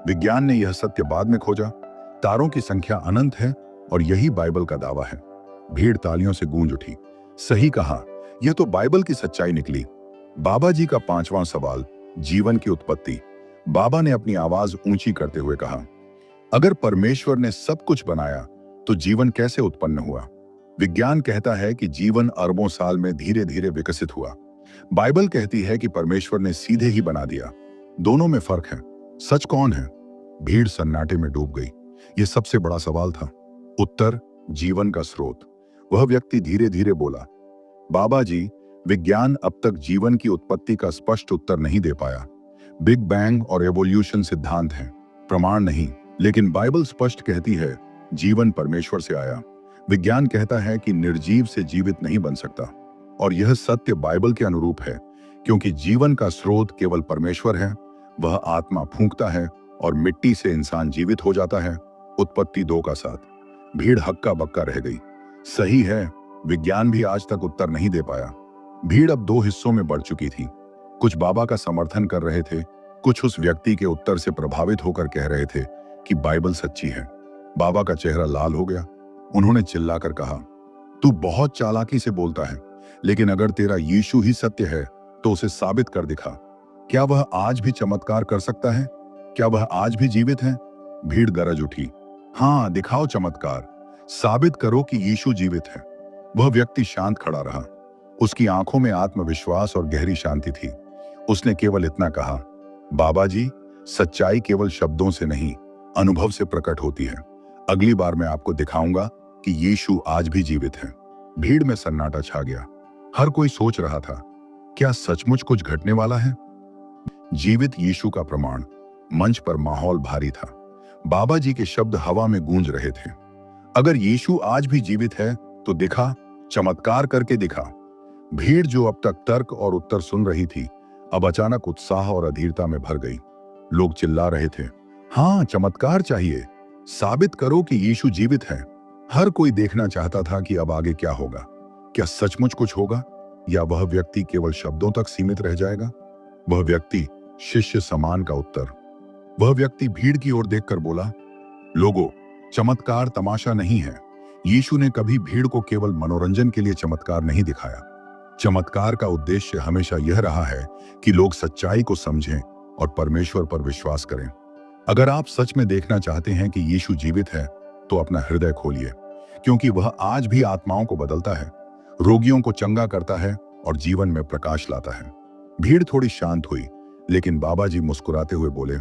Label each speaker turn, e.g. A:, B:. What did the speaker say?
A: विज्ञान ने यह सत्य बाद में खोजा। तारों की संख्या अनंत है और यही बाइबल का दावा है। भीड़ तालियों से गूंज उठी। सही कहा, यह तो बाइबल की सच्चाई निकली। बाबा जी का 5वां सवाल, जीवन की उत्पत्ति। बाबा ने अपनी आवाज ऊंची करते हुए कहा, अगर परमेश्वर ने सब कुछ बनाया तो जीवन कैसे उत्पन्न हुआ? विज्ञान कहता है कि जीवन अरबों साल में धीरे धीरे विकसित हुआ। बाइबल कहती है कि परमेश्वर ने सीधे ही बना दिया। दोनों में फर्क है। सच कौन है? भीड़ सन्नाटे में डूब गई। यह सबसे बड़ा सवाल था। उत्तर, जीवन का स्रोत। वह व्यक्ति धीरे धीरे बोला, बाबा जी, विज्ञान अब तक जीवन की उत्पत्ति का स्पष्ट उत्तर नहीं दे पाया। बिग बैंग और एवोल्यूशन सिद्धांत हैं, प्रमाण नहीं। लेकिन बाइबल स्पष्ट कहती है जीवन परमेश्वर से आया। विज्ञान कहता है कि निर्जीव से जीवित नहीं बन सकता, और यह सत्य बाइबल के अनुरूप है, क्योंकि जीवन का स्रोत केवल परमेश्वर है। वह आत्मा फूंकता है और मिट्टी से इंसान जीवित हो जाता है। उत्पत्ति 2 का 7। भीड़ हक्का बक्का रह गई। सही है, विज्ञान भी आज तक उत्तर नहीं दे पाया। भीड़ अब 2 हिस्सों में बढ़ चुकी थी। कुछ बाबा का समर्थन कर रहे थे, कुछ उस व्यक्ति के उत्तर से प्रभावित होकर कह रहे थे कि बाइबल सच्ची है। बाबा का चेहरा लाल हो गया। उन्होंने चिल्लाकर कहा, तू बहुत चालाकी से बोलता है, लेकिन अगर तेरा यीशु ही सत्य है तो उसे साबित कर दिखा। क्या वह आज भी चमत्कार कर सकता है? क्या वह आज भी जीवित है? भीड़ गरज उठी, हाँ, दिखाओ चमत्कार, साबित करो कि यीशु जीवित है। वह व्यक्ति शांत खड़ा रहा। उसकी आंखों में आत्मविश्वास और गहरी शांति थी। उसने केवल इतना कहा, बाबा जी, सच्चाई केवल शब्दों से नहीं, अनुभव से प्रकट होती है। अगली बार मैं आपको दिखाऊंगा कि यीशु आज भी जीवित है। भीड़ में सन्नाटा छा गया। हर कोई सोच रहा था, क्या सचमुच कुछ घटने वाला है? जीवित यीशु का प्रमाण। मंच पर माहौल भारी था। बाबा जी के शब्द हवा में गूंज रहे थे। अगर यीशु आज भी जीवित है तो दिखा, चमत्कार करके दिखा। भीड़ जो अब तक तर्क और उत्तर सुन रही थी, अब अचानक उत्साह और अधीरता में भर गई। लोग चिल्ला रहे थे, हाँ, चमत्कार चाहिए, साबित करो कि यीशु जीवित है। हर कोई देखना चाहता था कि अब आगे क्या होगा। क्या सचमुच कुछ होगा, या वह व्यक्ति केवल शब्दों तक सीमित रह जाएगा? वह व्यक्ति, शिष्य समान का उत्तर। वह व्यक्ति भीड़ की ओर देखकर बोला, लोगों, चमत्कार तमाशा नहीं है। यीशु ने कभी भीड़ को केवल मनोरंजन के लिए चमत्कार नहीं दिखाया। चमत्कार का उद्देश्य हमेशा यह रहा है कि लोग सच्चाई को समझें और परमेश्वर पर विश्वास करें। अगर आप सच में देखना चाहते हैं कि यीशु जीवित है, तो अपना हृदय खोलिए, क्योंकि वह आज भी आत्माओं को बदलता है, रोगियों को चंगा करता है और जीवन में प्रकाश लाता है। भीड़ थोड़ी शांत हुई, लेकिन बाबा जी मुस्कुराते हुए बोले,